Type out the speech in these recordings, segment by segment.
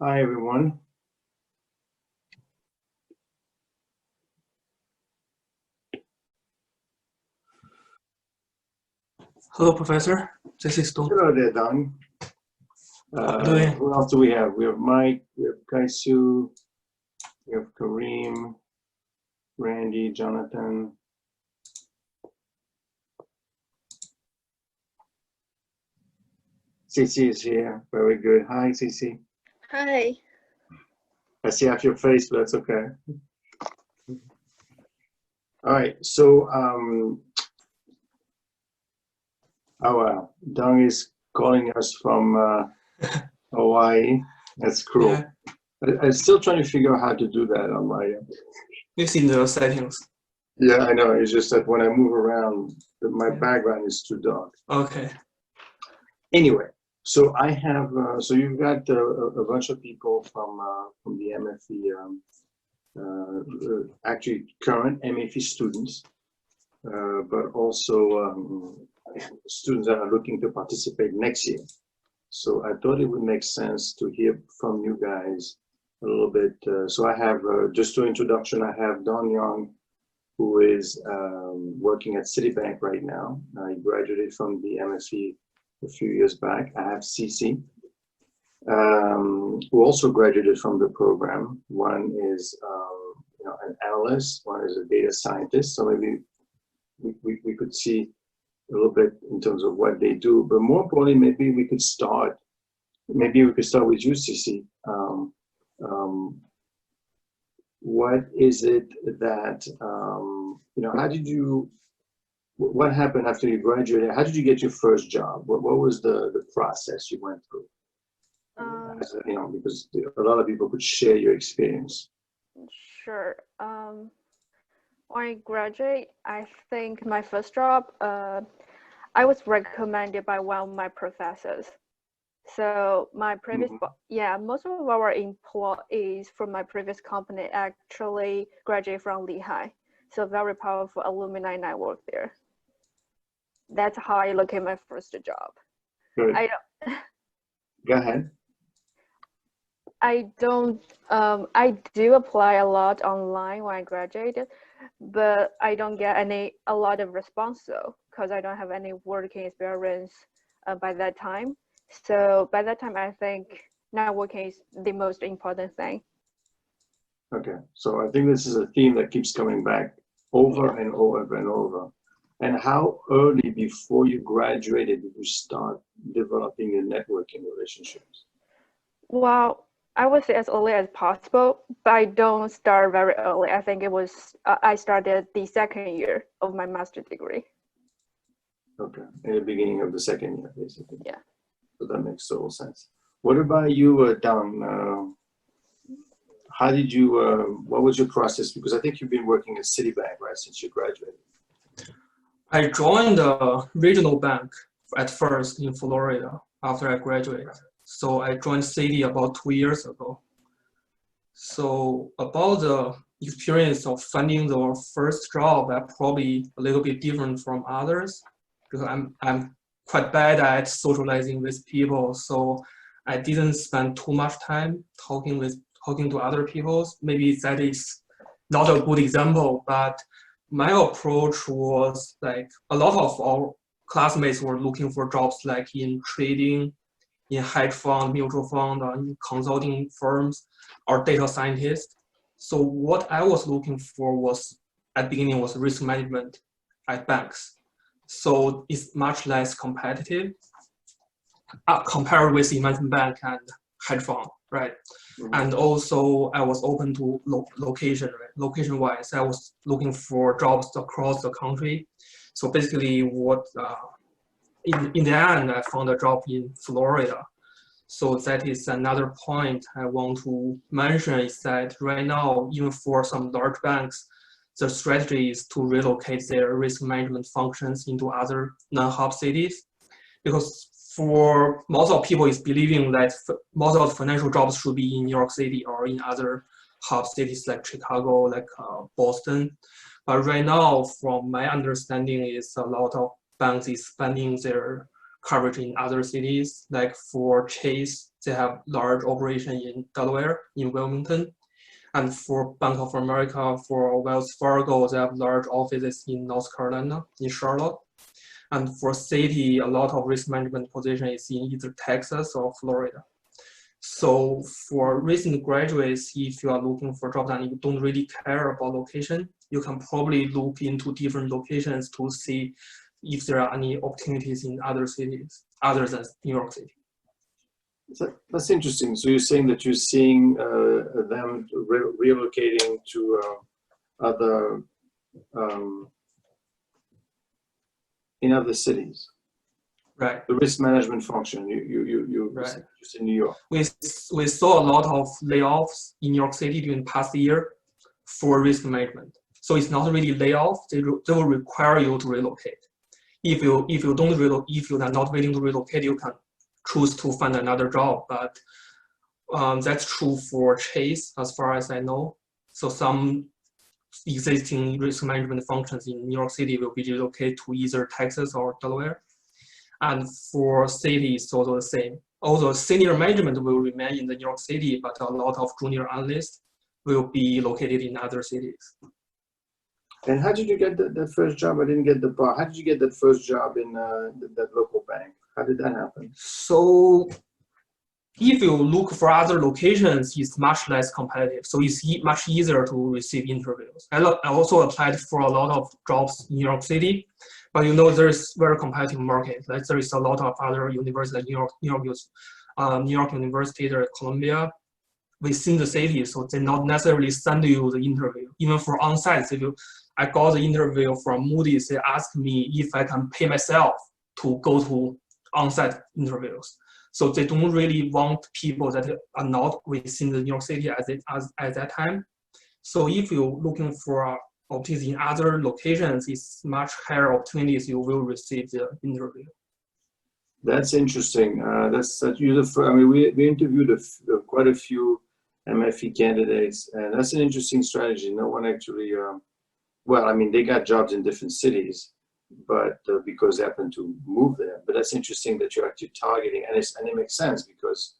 Hi, everyone. Hello, Professor. This is Dong. Hello there, Don. How are you doing? Who else do we have? We have Mike, we have Kaisu, we have Kareem, Randy, Jonathan. Cici is here. Very good. Hi, Cici. Hi. I see half your face, but that's okay. All right. So, Dong is calling us from Hawaii. That's cruel. Yeah, I'm still trying to figure out how to do that on my. it's in the settings. Yeah, I know. It's just that when I move around, my Yeah. background is too dark. Okay. Anyway, so I have. So you've got a bunch of people from the MFE, actually current MFE students, but also students that are looking to participate next year. So I thought it would make sense to hear from you guys a little bit. So I have, just to introduction, I have Don Young, who is working at Citibank right now. He graduated from the MFE a few years back. I have Cici, who also graduated from the program. One is an analyst, one is a data scientist. So maybe we could see a little bit in terms of what they do, but more importantly, maybe we could start with you, Cici. What is it that, what happened after you graduated? How did you get your first job? What was the process you went through? Because a lot of people could share your experience. Sure. When I graduate, I think my first job, I was recommended by one of my professors. So my previous, most of our employees from my previous company actually graduated from Lehigh. So very powerful alumni network there. That's how I look at my first job. Good. Go ahead. I do apply a lot online when I graduated, but I don't get a lot of response though, because I don't have any working experience by that time. So by that time, I think networking is the most important thing. Okay, so I think this is a theme that keeps coming back over and over and over. And how early before you graduated did you start developing your networking relationships? Well, I would say as early as possible, but I don't start very early. I think it was, I started the second year of my master's degree. Okay, in the beginning of the second year, basically. Yeah. So that makes total sense. What about you, Don? How did you, what was your process? Because I think you've been working at Citibank, right, since you graduated. I joined a regional bank at first in Florida after I graduated. So I joined Citi about 2 years ago. So about the experience of finding the first job, I'm probably a little bit different from others because I'm quite bad at socializing with people. So I didn't spend too much time talking to other people. Maybe that is not a good example, but my approach was like a lot of our classmates were looking for jobs like in trading, in hedge fund, mutual fund, or in consulting firms, or data scientist. So what I was looking for was, at the beginning, was risk management at banks. So it's much less competitive compared with investment bank and hedge fund, right? And also I was open to location, right? Location-wise, I was looking for jobs across the country. So basically what, in the end, I found a job in Florida. So that is another point I want to mention is that right now, even for some large banks, the strategy is to relocate their risk management functions into other non-hub cities. Because for most of people is believing that most of the financial jobs should be in New York City or in other hub cities like Chicago, like Boston. But right now, from my understanding, is a lot of banks expanding their coverage in other cities. Like for Chase, they have large operation in Delaware, in Wilmington. And for Bank of America, for Wells Fargo, they have large offices in North Carolina, in Charlotte. And for Citi, a lot of risk management position is in either Texas or Florida. So for recent graduates, if you are looking for jobs and you don't really care about location, you can probably look into different locations to see if there are any opportunities in other cities other than New York City. So that's interesting. So you're saying that you're seeing them relocating to other in other cities. Right. The risk management function. You Right. just in New York. We saw a lot of layoffs in New York City during the past year for risk management. So it's not really layoff. They will require you to relocate. If you don't relocate, if you are not willing to relocate, you can choose to find another job. But that's true for Chase, as far as I know. So some existing risk management functions in New York City will be relocated to either Texas or Delaware. And for Citi, it's also the same. Although senior management will remain in the New York City, but a lot of junior analysts will be located in other cities. And how did you get that first job? I didn't get the part. How did you get that first job in that local bank? How did that happen? So if you look for other locations, it's much less competitive. So it's much easier to receive interviews. I also applied for a lot of jobs in New York City, but you know there's very competitive market. Like there is a lot of other universities, like New York University or Columbia, within the city. So they not necessarily send you the interview. Even for on-site, I got the interview from Moody's. They asked me if I can pay myself to go to on-site interviews. So they don't really want people that are not within the New York City at that time. So if you're looking for opportunities in other locations, it's much higher opportunities you will receive the interview. That's interesting. That's you. I mean, we interviewed quite a few MFE candidates, and that's an interesting strategy. No one actually. Well, I mean, they got jobs in different cities, but because they happen to move there. But that's interesting that you're actually targeting, and it makes sense because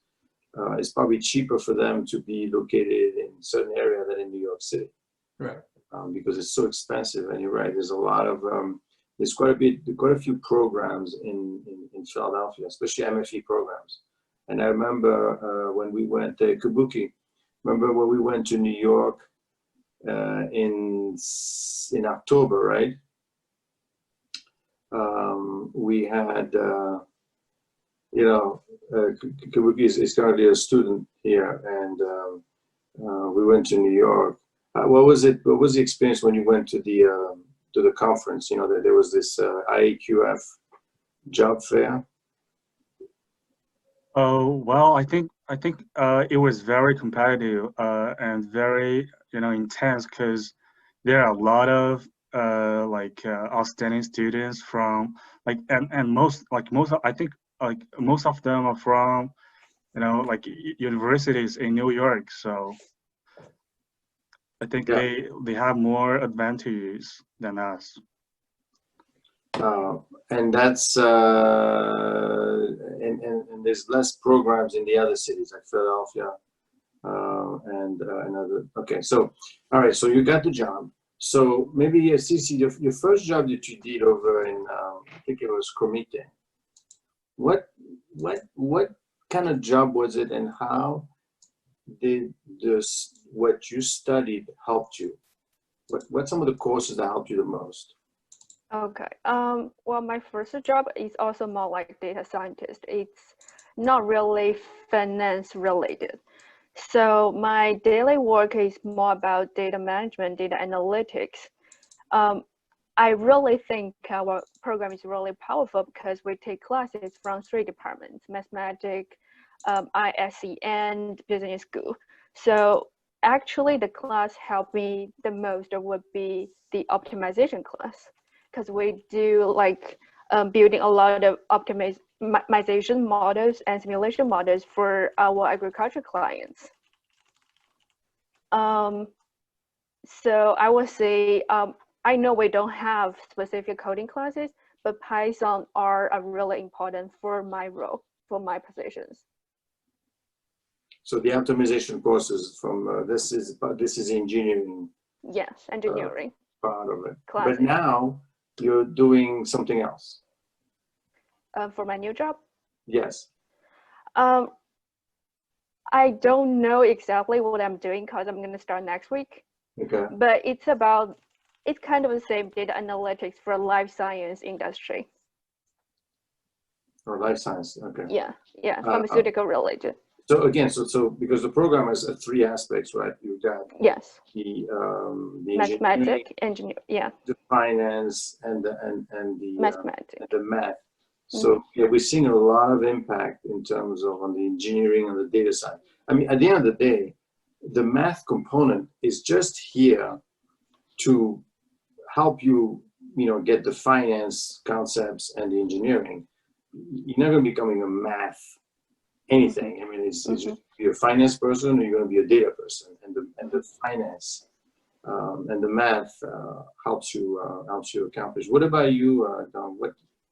it's probably cheaper for them to be located in a certain area than in New York City, right? Because it's so expensive. And you're right. There's a lot of there's quite a few programs in Philadelphia, especially MFE programs. And I remember when we went to Kabuki. Remember when we went to New York in October, right? We had, Kabuki is currently a student here, and we went to New York. What was it? What was the experience when you went to the conference? You know, there was this IAQF job fair. Oh, well, I think it was very competitive and very intense because there are a lot of outstanding students from and most I think most of them are from universities in New York, so I think Yeah. they have more advantages than us. And that's and there's less programs in the other cities like Philadelphia and another. Okay, so all right, so you got the job. So maybe Cici, your first job that you did over in I think it was Comite. What kind of job was it, and how did what you studied helped you? What some of the courses that helped you the most? Okay. Well, my first job is also more like data scientist. It's not really finance related. So my daily work is more about data management, data analytics. I really think our program is really powerful because we take classes from 3 departments: mathematics, ISE, and business school. So actually the class helped me the most would be the optimization class, because we do like building a lot of optimization models and simulation models for our agriculture clients. So I would say, I know we don't have specific coding classes, but Python are really important for my role, for my positions. So the optimization courses from this is engineering Yes, engineering part of it. classes. But now you're doing something else. For my new job. Yes. I don't know exactly what I'm doing because I'm going to start next week. Okay. But it's kind of the same data analytics for life science industry. Or life science. Okay. Yeah, pharmaceutical related. So again, so because the program has three aspects, right? You've got Yes. the Mathematics, engineer, yeah. the finance, and the Mathematics. the math. So yeah, we're seeing a lot of impact in terms of on the engineering and the data side. I mean, at the end of the day, the math component is just here to help you, get the finance concepts and the engineering. You're not going to be becoming a math anything. I mean, it's just you're a finance person or you're going to be a data person, and the finance and the math helps you accomplish. What about you, Don?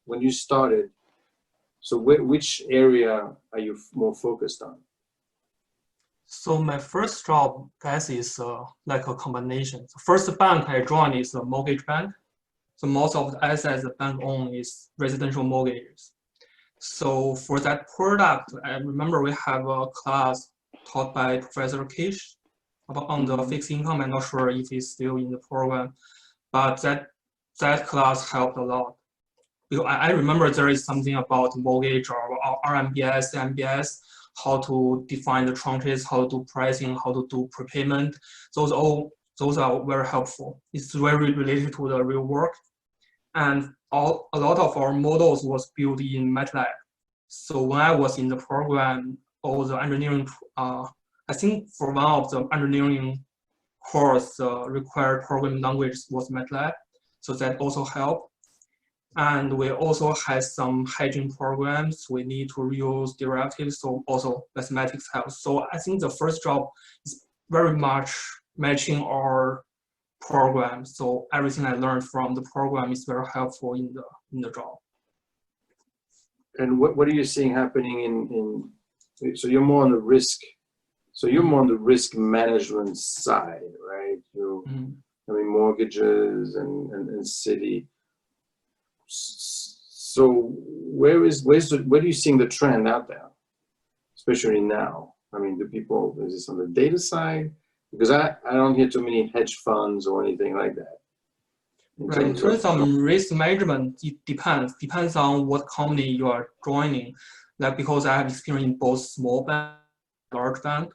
When you started, so which area are you more focused on? So my first job, guess, is like a combination. The first bank I joined is a mortgage bank. So most of the assets the bank owns is residential mortgages. So for that product, I remember we have a class taught by Professor Kish about on the fixed income. I'm not sure if he's still in the program, but that class helped a lot. Because I remember there is something about mortgage or RMBS, MBS, how to define the tranches, how to do pricing, how to do prepayment. Those are very helpful. It's very related to the real work. And a lot of our models was built in MATLAB. So when I was in the program, all the engineering, I think for one of the engineering course, required programming language was MATLAB. So that also helped. And we also had some hedging programs. We need to use derivatives, so also mathematics helps. So I think the first job is very much matching our program. So everything I learned from the program is very helpful in the job. And what are you seeing happening in so you're more on the risk, so you're more on the risk management side, right? I mean, mortgages and city. So where are you seeing the trend out there, especially now? I mean, is this on the data side? Because I don't hear too many hedge funds or anything like that. Right. In terms of risk management, it depends on what company you are joining. Like, because I have experience in both small bank and large bank.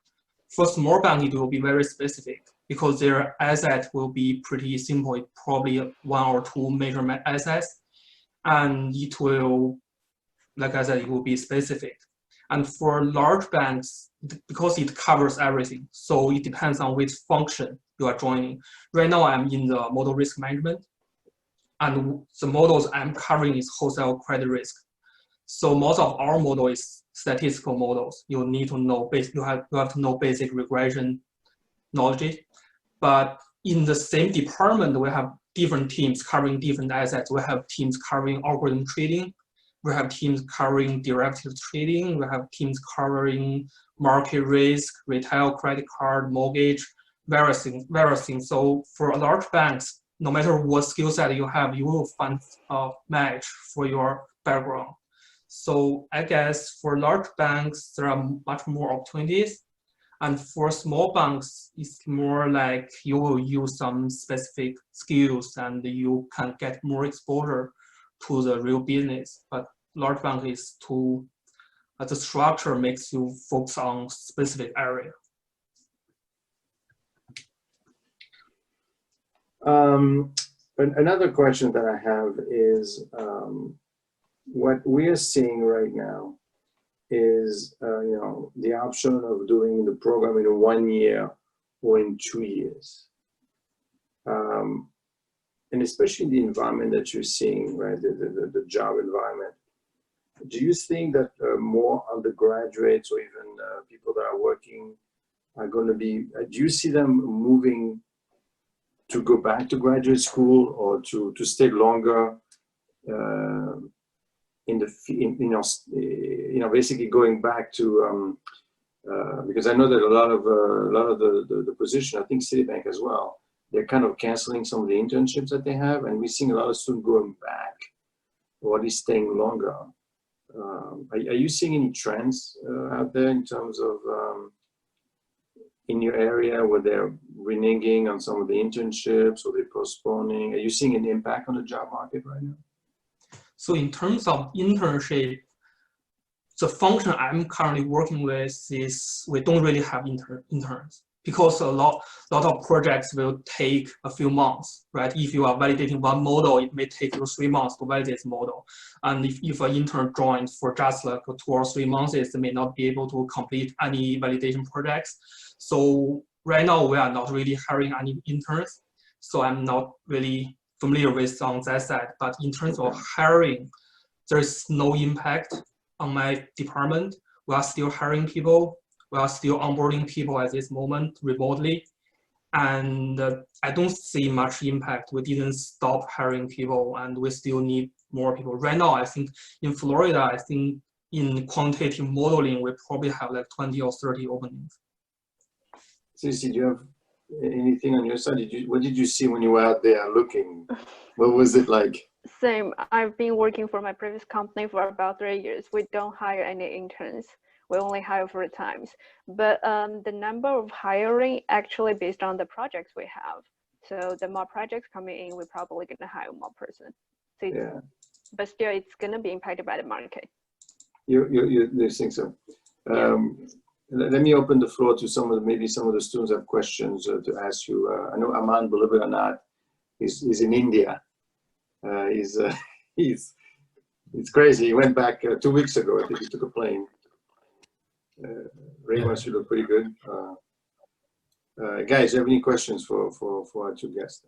For small bank, it will be very specific because their asset will be pretty simple. It's probably one or two major assets, and it will, like I said, it will be specific. And for large banks, because it covers everything, so it depends on which function you are joining. Right now, I'm in the model risk management, and the models I'm covering is wholesale credit risk. So most of our model is statistical models. You need to know you have to know basic regression knowledge. But in the same department, we have different teams covering different assets. We have teams covering algorithm trading. We have teams covering derivative trading. We have teams covering market risk, retail credit card, mortgage, various things. So for large banks, no matter what skill set you have, you will find a match for your background. So I guess for large banks, there are much more opportunities. And for small banks, it's more like you will use some specific skills and you can get more exposure to the real business. But large bank is the structure makes you focus on specific area. Another question that I have is what we are seeing right now is the option of doing the program in 1 year or in 2 years, and especially the environment that you're seeing, right? The job environment. Do you think that more undergraduates or even people that are working are going to be? Do you see them moving to go back to graduate school or to stay longer basically going back to Because I know that a lot of the position, I think Citibank as well, they're kind of canceling some of the internships that they have, and we're seeing a lot of students going back, or at least staying longer. Are you seeing any trends out there in terms of in your area where they're reneging on some of the internships or they're postponing? Are you seeing an impact on the job market right now? So in terms of internship, the function I'm currently working with is we don't really have interns because a lot of projects will take a few months, right? If you are validating one model, it may take you 3 months to validate the model. And if an intern joins for just like 2 or 3 months, they may not be able to complete any validation projects. So right now we are not really hiring any interns. So I'm not really familiar with on that side, but in terms of hiring, there's no impact on my department. We are still hiring people. We are still onboarding people at this moment remotely. And I don't see much impact. We didn't stop hiring people and we still need more people. Right now, I think in Florida, I think in quantitative modeling, we probably have like 20 or 30 openings. Cici, do you have anything on your side? What did you see when you were out there looking? What was it like? Same. I've been working for my previous company for about 3 years. We don't hire any interns. We only hire full times. But the number of hiring actually based on the projects we have. So the more projects coming in, we're probably going to hire more person. So Yeah. But still, it's going to be impacted by the market. You think so? Let me open the floor to maybe some of the students have questions to ask you. I know Aman, believe it or not, is in India. It's crazy. He went back 2 weeks ago. I think he took a plane. Raymond, you look pretty good. Guys, do you have any questions for our two guests?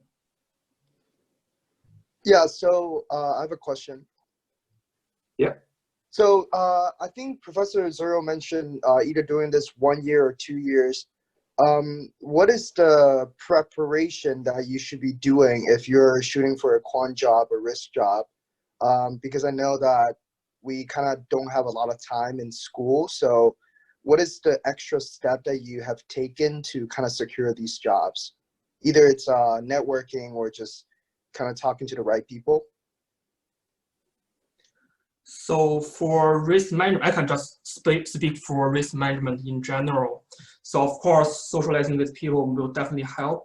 Yeah, so I have a question. Yeah. So I think Professor Zero mentioned either doing this 1 year or 2 years. What is the preparation that you should be doing if you're shooting for a quant job or risk job? Because I know that we kind of don't have a lot of time in school. So what is the extra step that you have taken to kind of secure these jobs? Either it's networking or just kind of talking to the right people. So for risk management, I can just speak for risk management in general. So of course, socializing with people will definitely help.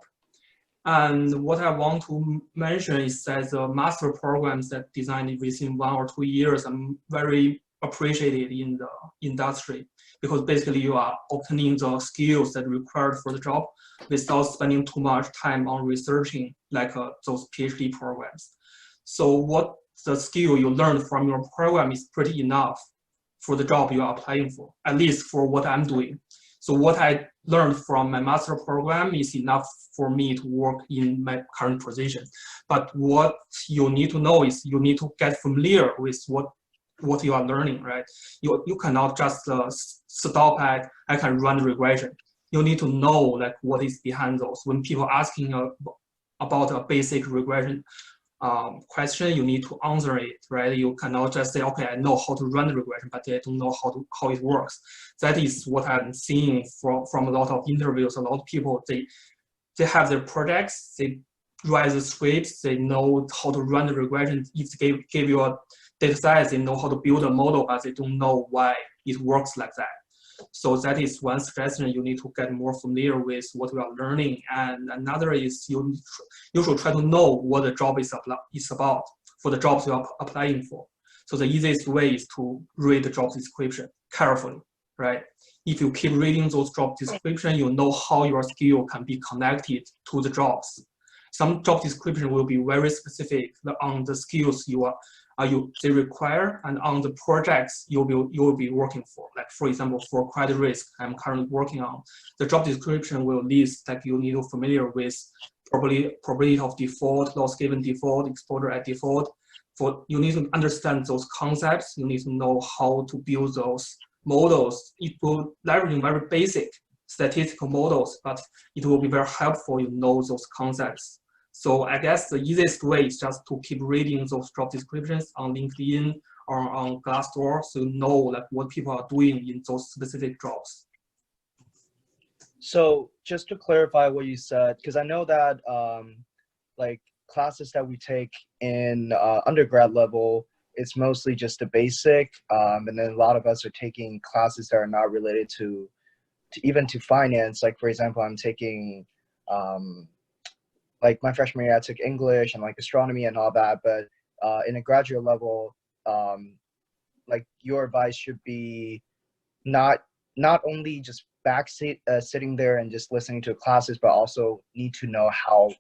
And what I want to mention is that the master programs that designed within 1 or 2 years are very appreciated in the industry because basically you are obtaining the skills that are required for the job without spending too much time on researching like those PhD programs. So what the skill you learn from your program is pretty enough for the job you are applying for, at least for what I'm doing. So what I learned from my master program is enough for me to work in my current position. But what you need to know is you need to get familiar with what you are learning, right? You cannot just stop at, I can run regression. You need to know like what is behind those. When people asking about a basic regression question, you need to answer it, right? You cannot just say, okay, I know how to run the regression, but I don't know how it works. That is what I'm seeing from a lot of interviews. A lot of people, they have their projects, they write the scripts, they know how to run the regression. If they give you a data set, they know how to build a model, but they don't know why it works like that. So that is one suggestion. You need to get more familiar with what you are learning. And another is you should try to know what the job is about for the jobs you are applying for. So the easiest way is to read the job description carefully, right? If you keep reading those job descriptions, you know how your skill can be connected to the jobs. Some job description will be very specific on the skills they require and on the projects you will be working for. Like for example, for credit risk I'm currently working on, the job description will list like you need to familiar with probability of default, loss given default, exposure at default. You need to understand those concepts. You need to know how to build those models. It will leverage very basic statistical models, but it will be very helpful you know those concepts. So I guess the easiest way is just to keep reading those job descriptions on LinkedIn or on Glassdoor, so you know like what people are doing in those specific jobs. So just to clarify what you said, because I know that like classes that we take in undergrad level, it's mostly just the basic, and then a lot of us are taking classes that are not related to even to finance. Like for example, I'm taking like my freshman year I took English and like astronomy and all that, but in a graduate level, like your advice should be not only just sitting there and just listening to classes, but also need to know how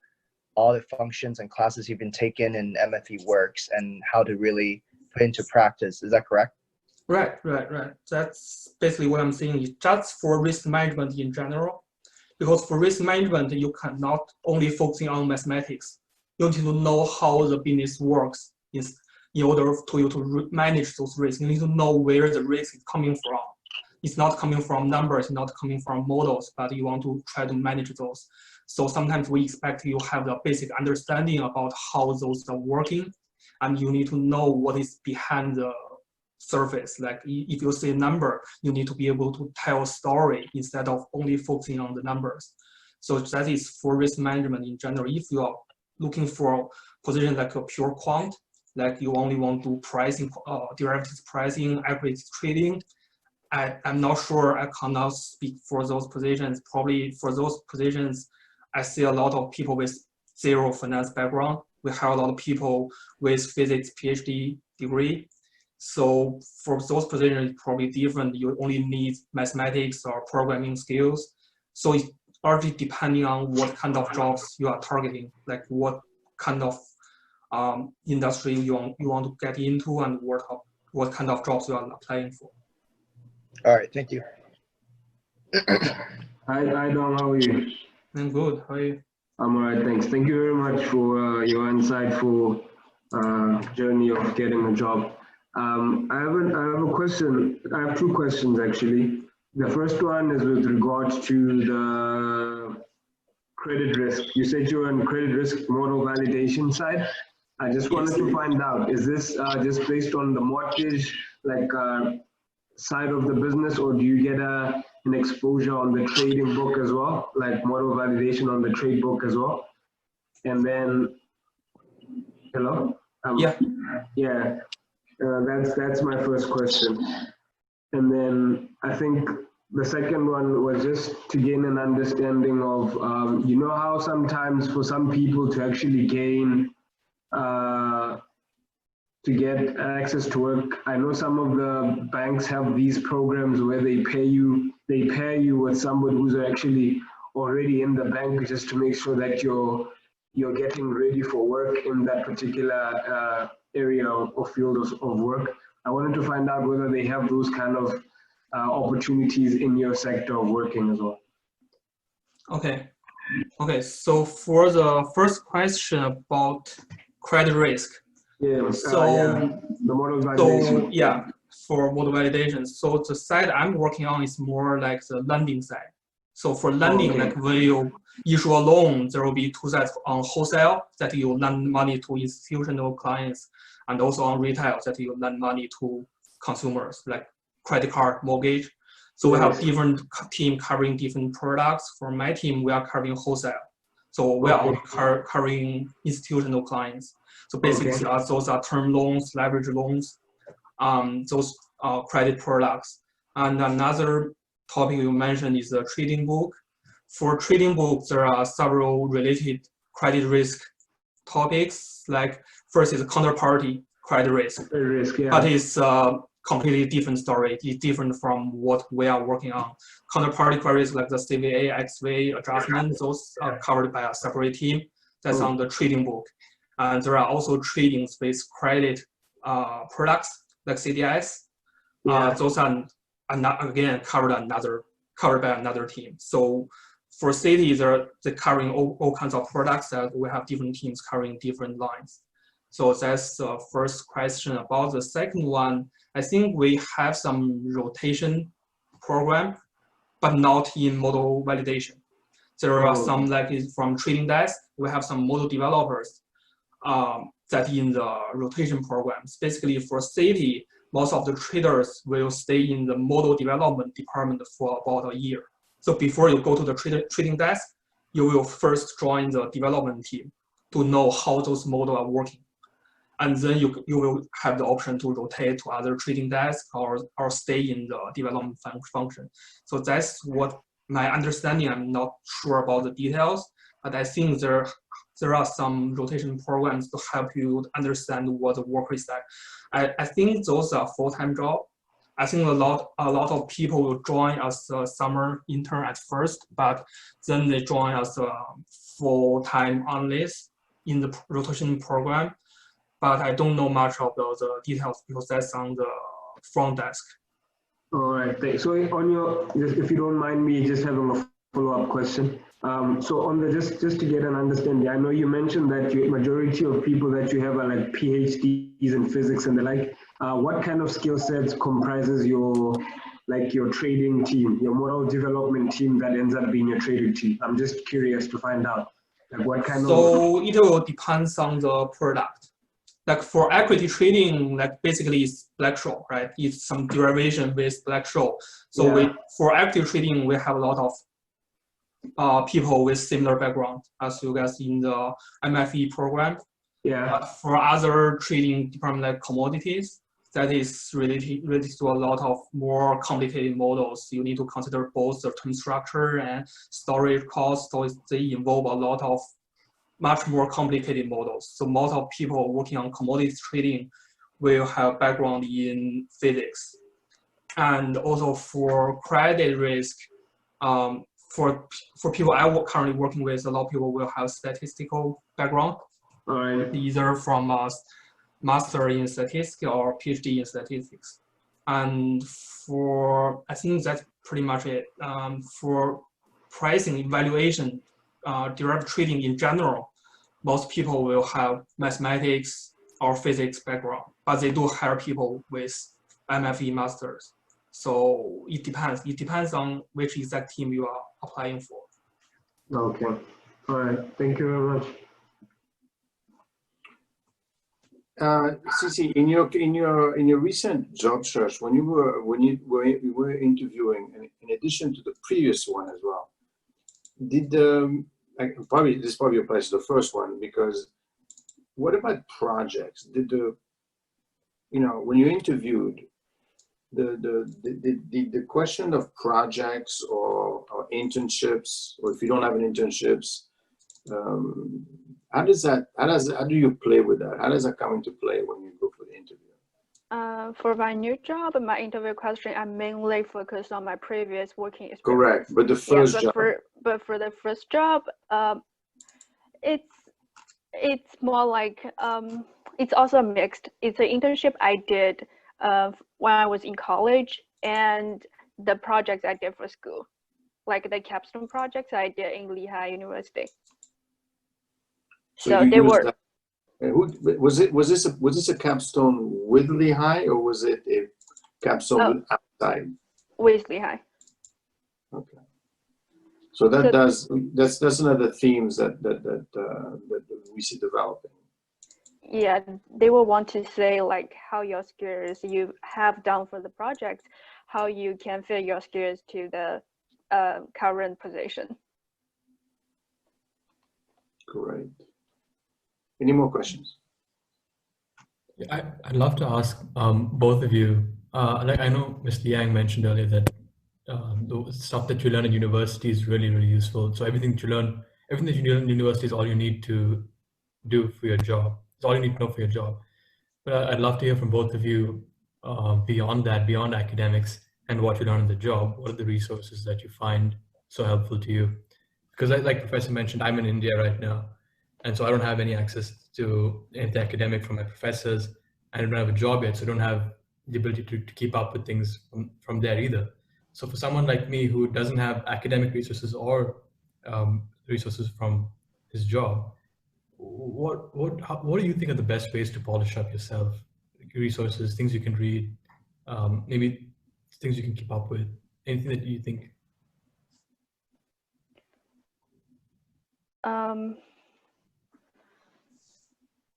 all the functions and classes you've been taking in MFE works and how to really put into practice. Is that correct? Right. That's basically what I'm saying. Is just for risk management in general, because for risk management, you cannot only focusing on mathematics. You need to know how the business works in order for you to manage those risks. You need to know where the risk is coming from. It's not coming from numbers, not coming from models, but you want to try to manage those. So sometimes we expect you have the basic understanding about how those are working, and you need to know what is behind the surface. Like if you see a number, you need to be able to tell a story instead of only focusing on the numbers. So that is for risk management in general. If you are looking for a position like a pure quant, like you only want to pricing, derivatives pricing, equity trading, I'm not sure, I cannot speak for those positions. Probably for those positions, I see a lot of people with zero finance background. We have a lot of people with physics PhD degree. So for those positions, it's probably different. You only need mathematics or programming skills. So it's largely depending on what kind of jobs you are targeting, like what kind of industry you want to get into and what kind of jobs you are applying for. All right, thank you. Hi, Dom, how are you? I'm good, how are you? I'm all right, thanks. Thank you very much for your insightful journey of getting a job. I have a question. I have two questions, actually. The first one is with regards to the credit risk. You said you're on credit risk model validation side. I just wanted to find out, is this just based on the mortgage, like side of the business, or do you get an exposure on the trading book as well, like model validation on the trade book as well? And then, hello? Yeah, that's my first question. And then I think the second one was just to gain an understanding of, you know how sometimes for some people to actually gain to get access to work. I know some of the banks have these programs where they pair you with somebody who's actually already in the bank, just to make sure that you're getting ready for work in that particular area or field of work. I wanted to find out whether they have those kind of opportunities in your sector of working as well. Okay, so for the first question about credit risk. Yeah, so the model validation. So for model validation. So the side I'm working on is more like the lending side. So for lending, like when you issue a loan, there will be two sides: on wholesale, that you lend money to institutional clients, and also on retail, that you lend money to consumers, like credit card, mortgage. So we have different team covering different products. For my team, we are covering wholesale. So we are covering institutional clients. So basically, those are term loans, leverage loans, those credit products. And another topic you mentioned is the trading book. For trading book, there are several related credit risk topics. Like first is counterparty credit risk. But it's completely different story. It's different from what we are working on. Counterparty credit risk like the CVA, XVA adjustment, those are covered by a separate team. That's on the trading book. And there are also trading with credit products like CDS. Those are again covered by another team. So for Citi, they're covering all kinds of products that we have different teams covering different lines. So that's the first question. About the second one, I think we have some rotation program, but not in model validation. There are some, like from trading desk, we have some model developers that in the rotation programs. Basically for Citi, most of the traders will stay in the model development department for about a year. So before you go to the trading desk, you will first join the development team to know how those models are working. And then you will have the option to rotate to other trading desks or stay in the development function. So that's what my understanding. I'm not sure about the details, but I think there are some rotation programs to help you understand what the work is like. I think those are full-time job. I think a lot of people will join as a summer intern at first, but then they join as a full-time analyst in the rotation program. But I don't know much of the details because that's on the front desk. All right, thanks. So on your, if you don't mind me just having a follow-up question. So on the, just to get an understanding, I know you mentioned that the majority of people that you have are like PhDs in physics and the like. What kind of skill sets comprises your trading team, your model development team that ends up being your trading team? I'm just curious to find out, like what kind of. So it will depend on the product. Like for equity trading, like basically it's Black-Scholes, right? It's some derivation with Black-Scholes. So Yeah. for active trading, we have a lot of people with similar background as you guys in the MFE program. Yeah. But for other trading department like commodities, that is related to a lot of more complicated models. You need to consider both the term structure and storage costs. So they involve a lot of much more complicated models. So most of people working on commodities trading will have background in physics. And also for credit risk, for people currently working with, a lot of people will have statistical background, All right. either from a master in statistics or PhD in statistics. And I think that's pretty much it. For pricing evaluation, derivative trading in general, most people will have mathematics or physics background, but they do hire people with MFE masters. So it depends. It depends on which exact team you are applying for. Okay. All right. Thank you very much. Cici, in your recent job search, when you were interviewing, and in addition to the previous one as well, did this probably applies to the first one, because what about projects? Did when you interviewed, the question of projects or internships, or if you don't have an internships, how do you play with that? How does that come into play when you go for the interview? For my new job, my interview question, I mainly focus on my previous working experience. Correct, but the first job. But for the first job, it's more like it's also mixed. It's an internship I did when I was in college, and the projects I did for school, like the capstone projects I did in Lehigh University. So they were. Was this a capstone with Lehigh, or was it a capstone with outside? With Lehigh. Okay. So that's another themes that we see developing. Yeah, they will want to say like how your skills you have done for the project, how you can fit your skills to the current position. Great. Any more questions? I'd love to ask both of you. Like I know Mr. Yang mentioned earlier that the stuff that you learn at university is really, really useful. So everything that you learn in university is all you need to do for your job. It's all you need to know for your job. But I'd love to hear from both of you beyond that, beyond academics and what you learn on the job. What are the resources that you find so helpful to you? Because like Professor mentioned, I'm in India right now. And so I don't have any access to anything academic from my professors. I don't have a job yet, so I don't have the ability to keep up with things from there either. So for someone like me who doesn't have academic resources or resources from his job, what do you think are the best ways to polish up yourself? Resources, things you can read, maybe things you can keep up with, anything that you think?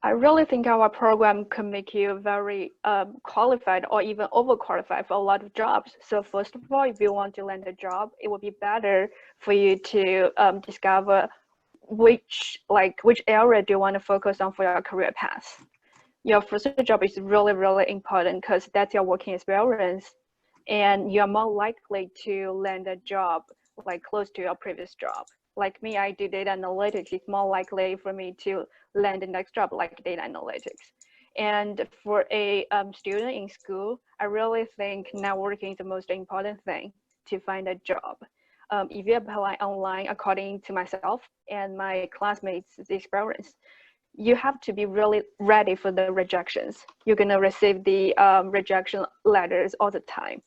I really think our program can make you very qualified or even overqualified for a lot of jobs. So first of all, if you want to land a job, it would be better for you to discover which area do you want to focus on for your career path. Your first job is really, really important because that's your working experience, and you're more likely to land a job like close to your previous job. Like me, I do data analytics. It's more likely for me to land the next job like data analytics. And for a student in school, I really think networking is the most important thing to find a job. If you apply online, according to myself and my classmates' experience, you have to be really ready for the rejections. You're gonna receive the rejection letters all the time.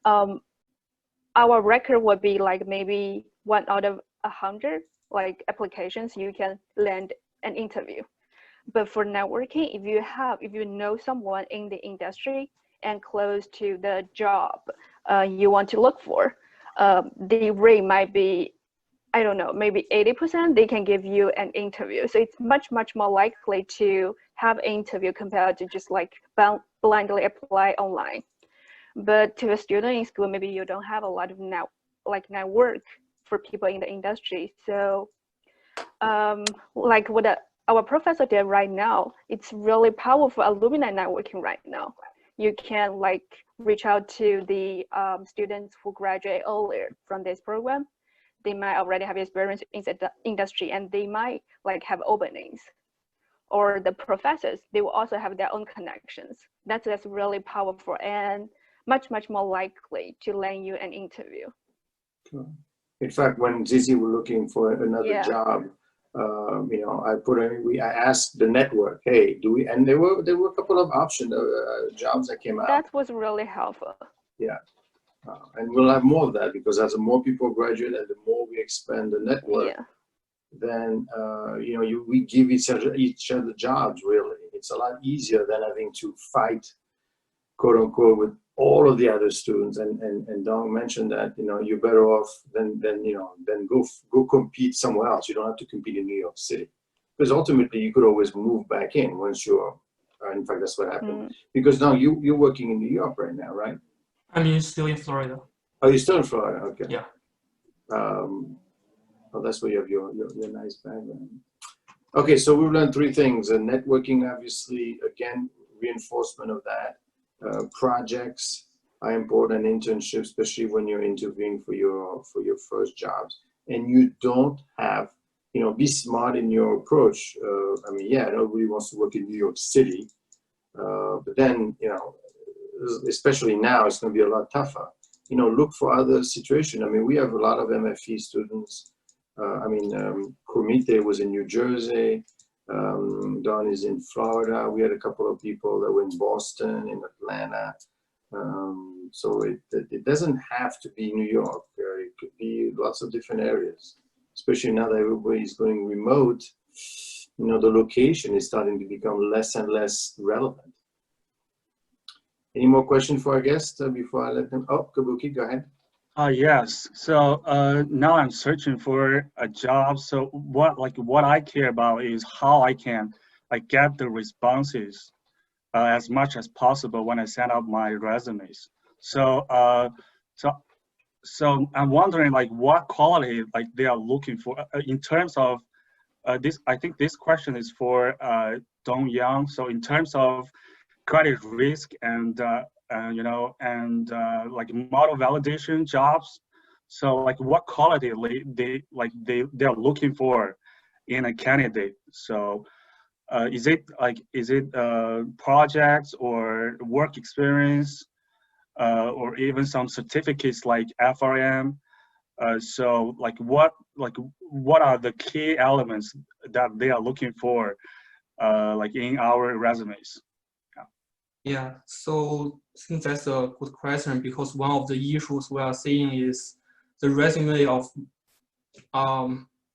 Our record would be like maybe 1 out of 100 like applications you can land an interview. But for networking, if you know someone in the industry and close to the job you want to look for, the rate might be, I don't know, maybe 80%, they can give you an interview. So it's much, much more likely to have an interview compared to just like blindly apply online. But to a student in school, maybe you don't have a lot of network for people in the industry. So like what our professor did right now, it's really powerful alumni networking right now. You can like reach out to the students who graduate earlier from this program. They might already have experience in the industry and they might like have openings. Or the professors, they will also have their own connections. That's really powerful and much, much more likely to land you an interview. In fact, when Zizi were looking for another job, you know, I asked the network, hey, and there were a couple of options, jobs that came out. That was really helpful. Yeah, and we'll have more of that because as the more people graduate and the more we expand the network, then you know, we give each other jobs. Really, it's a lot easier than having to fight, quote unquote, with all of the other students. And Dong mentioned that, you know, you're better off than go compete somewhere else. You don't have to compete in New York City, because ultimately you could always move back in once you're. In fact, that's what happened. Because now you're working in New York right now, right? I'm still in Florida. Oh, you're still in Florida. Okay. Yeah. Well, that's where you have your nice background. Okay, so we've learned 3 things. Networking, obviously, again, reinforcement of that. Projects are important, internships, especially when you're interviewing for your first jobs. And you don't have, you know, be smart in your approach. I mean, yeah, nobody wants to work in New York City, but then, you know, especially now, it's going to be a lot tougher. You know, look for other situations. I mean, we have a lot of MFE students. I mean, Kumite was in New Jersey. Don is in Florida. We had a couple of people that were in Boston, in Atlanta. So it doesn't have to be New York. It could be lots of different areas, especially now that everybody's going remote. You know, the location is starting to become less and less relevant. Any more questions for our guests before I let them? Oh, Kabuki, go ahead. Yes. So now I'm searching for a job. So what I care about is how I can get the responses as much as possible when I send out my resumes. So so I'm wondering what quality they are looking for in terms of this. I think this question is for Dong Yang. So in terms of credit risk and you know, and model validation jobs. So what quality they're looking for in a candidate. So is it projects or work experience or even some certificates like FRM? So what are the key elements that they are looking for in our resumes? Yeah, so I think that's a good question, because one of the issues we are seeing is the resume of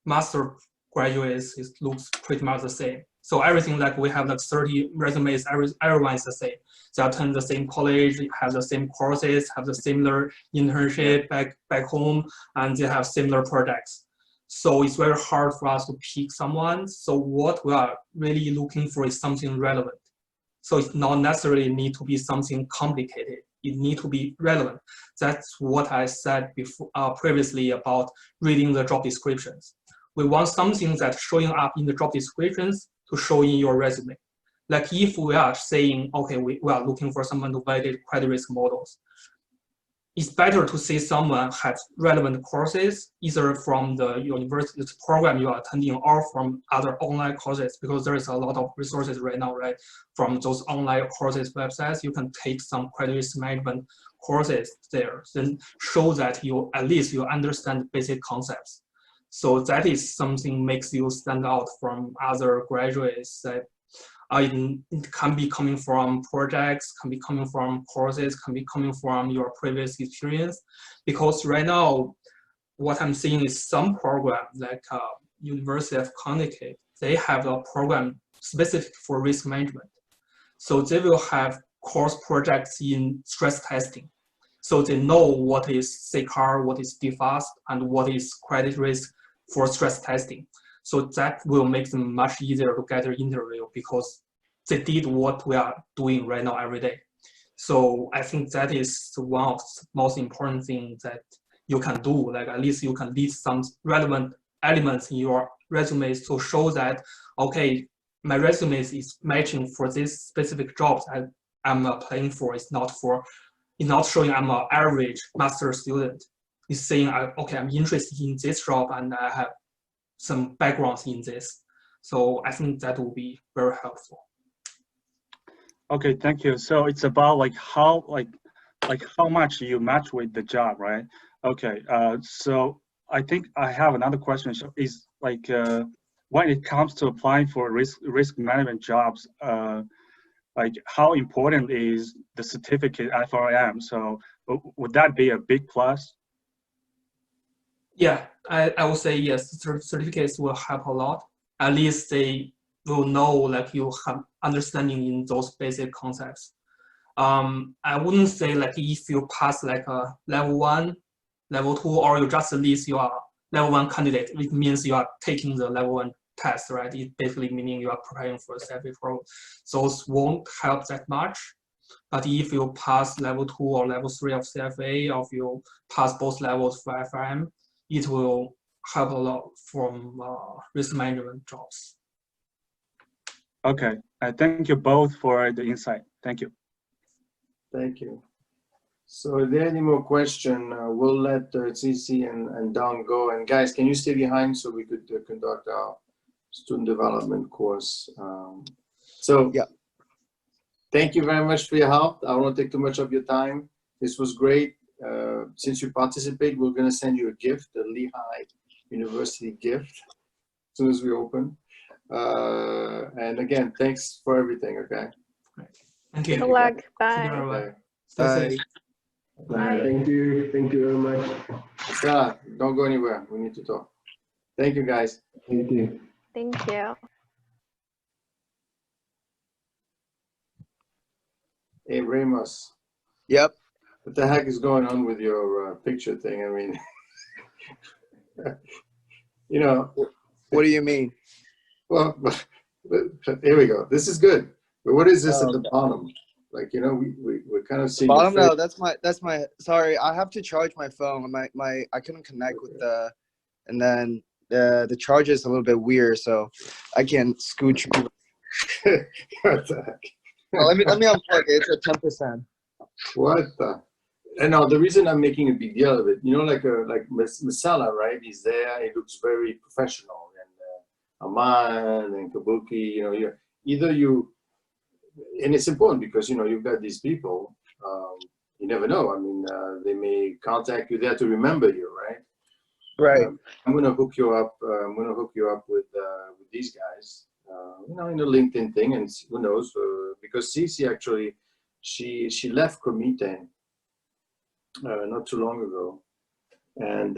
master graduates looks pretty much the same. So everything we have 30 resumes, everyone is the same. They attend the same college, have the same courses, have the similar internship back home, and they have similar projects. So it's very hard for us to pick someone. So what we are really looking for is something relevant. So it's not necessarily need to be something complicated. It need to be relevant. That's what I said before previously about reading the job descriptions. We want something that's showing up in the job descriptions to show in your resume. Like if we are saying, okay, we are looking for someone to validate credit risk models, it's better to see someone has relevant courses, either from the university program you are attending or from other online courses, because there is a lot of resources right now, right? From those online courses websites, you can take some credit risk management courses there, then show that you, at least you understand basic concepts. So that is something makes you stand out from other graduates that it can be coming from projects, can be coming from courses, can be coming from your previous experience. Because right now, what I'm seeing is some programs like University of Connecticut, they have a program specific for risk management. So they will have course projects in stress testing. So they know what is CCAR, what is DFAST, and what is credit risk for stress testing. So that will make them much easier to get an interview because they did what we are doing right now every day. So I think that is one of the most important things that you can do. Like at least you can list some relevant elements in your resumes to show that, okay, my resume is matching for this specific jobs I'm applying for. It's not showing I'm an average master student. It's saying, okay, I'm interested in this job and I have some backgrounds in this. So I think that will be very helpful. Okay, thank you. So it's about like how much you match with the job, right? Okay, so I think I have another question. So is like when it comes to applying for risk management jobs, like how important is the certificate FRM? So would that be a big plus? Yeah, I would say yes. Certificates will help a lot. At least they will know like you have understanding in those basic concepts. I wouldn't say like if you pass like a level 1, level 2, or you just list you are level 1 candidate, it means you are taking the level 1 test, right? It basically meaning you are preparing for CFA pro. Those won't help that much. But if you pass level 2 or level 3 of CFA, or if you pass both levels for FRM, it will help a lot from risk management jobs. Okay, thank you both for the insight. Thank you. Thank you. So if there are any more questions, we'll let Cici and Don go. And guys, can you stay behind so we could conduct our student development course? So yeah, thank you very much for your help. I won't take too much of your time. This was great. Since you participate, we're going to send you a gift, a Lehigh University gift, as soon as we open. And again, thanks for everything, okay? Thank you. Good luck. Bye. Bye. Stay safe. Bye. Thank you. Thank you very much. Stella, don't go anywhere. We need to talk. Thank you, guys. Thank you. Thank you. Hey, Ramos. Yep. What the heck is going on with your picture thing? I mean, you know. What do you mean? Well, here we go. This is good. But what is this at the bottom? Like, you know, we're kind of seeing. Bottom, no, that's my. Sorry, I have to charge my phone. I couldn't connect with the, and then the charger is a little bit weird, so I can't scooch. What the heck? Well, let me unplug it. It's at 10%. What the? And now the reason I'm making a big deal of it, you know, like Masala, right? He's there. He looks very professional, and Aman and Kabuki. You know, and it's important because you know you've got these people. You never know. I mean, they may contact you there to remember you, right? Right. I'm gonna hook you up. I'm gonna hook you up with these guys. You know, in the LinkedIn thing, and who knows? Because Cici actually, she left Comite not too long ago, and